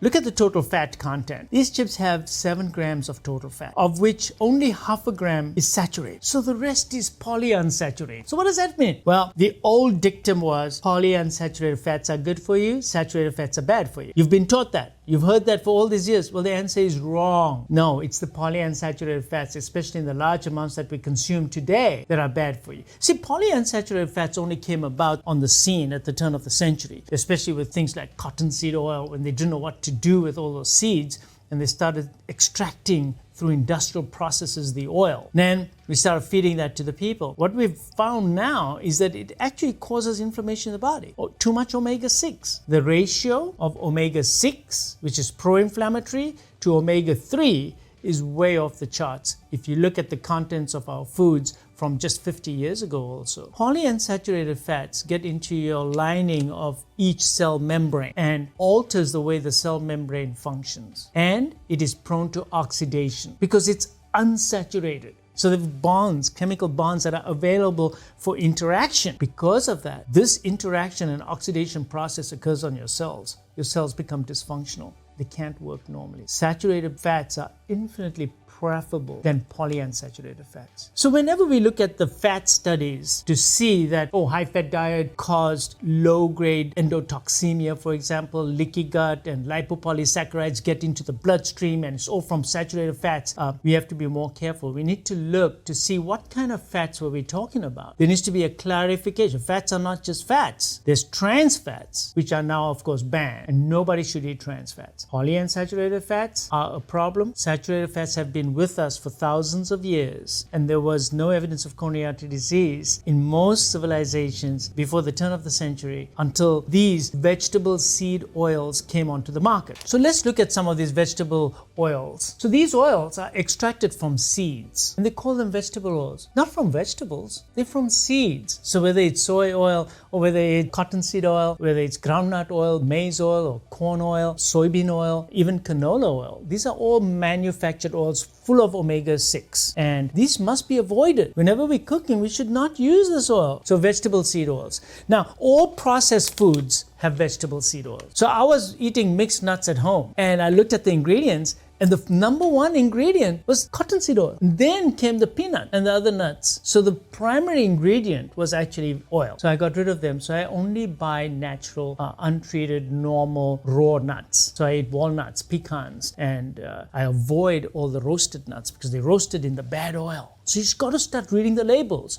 Look at the total fat content. These chips have 7 grams of total fat, of which only half a gram is saturated. So the rest is polyunsaturated. So what does that mean? Well, the old dictum was polyunsaturated fats are good for you, saturated fats are bad for you. You've been taught that. You've heard that for all these years. Well, the answer is wrong. No, it's the polyunsaturated fats, especially in the large amounts that we consume today, that are bad for you. See, polyunsaturated fats only came about on the scene at the turn of the century, especially with things like cottonseed oil, when they didn't know what to do with all those seeds, and they started extracting through industrial processes the oil. Then we started feeding that to the people. What we've found now is that it actually causes inflammation in the body. Too much omega-6. The ratio of omega-6, which is pro-inflammatory, to omega-3 is way off the charts if you look at the contents of our foods from just 50 years ago also. Polyunsaturated fats get into your lining of each cell membrane and alters the way the cell membrane functions. And it is prone to oxidation because it's unsaturated. So the bonds, chemical bonds that are available for interaction. Because of that, this interaction and oxidation process occurs on your cells. Your cells become dysfunctional. They can't work normally. Saturated fats are infinitely preferable than polyunsaturated fats. So whenever we look at the fat studies to see that, high-fat diet caused low-grade endotoxemia, for example, leaky gut and lipopolysaccharides get into the bloodstream and it's all from saturated fats, we have to be more careful. We need to look to see what kind of fats were we talking about. There needs to be a clarification. Fats are not just fats. There's trans fats, which are now, of course, banned, and nobody should eat trans fats. Polyunsaturated fats are a problem. Saturated fats have been with us for thousands of years, and there was no evidence of coronary artery disease in most civilizations before the turn of the century until these vegetable seed oils came onto the market. So let's look at some of these vegetable oils. So these oils are extracted from seeds, and they call them vegetable oils. Not from vegetables, they're from seeds. So whether it's soy oil or whether it's cottonseed oil, whether it's groundnut oil, maize oil or corn oil, soybean oil, even canola oil, these are all manufactured oils full of omega-6, and these must be avoided. Whenever we're cooking, we should not use this oil. So vegetable seed oils. Now, all processed foods have vegetable seed oil. So I was eating mixed nuts at home, and I looked at the ingredients, and the number one ingredient was cottonseed oil. Then came the peanut and the other nuts. So the primary ingredient was actually oil. So I got rid of them. So I only buy natural, untreated, normal, raw nuts. So I eat walnuts, pecans, and I avoid all the roasted nuts because they're roasted in the bad oil. So you've got to start reading the labels.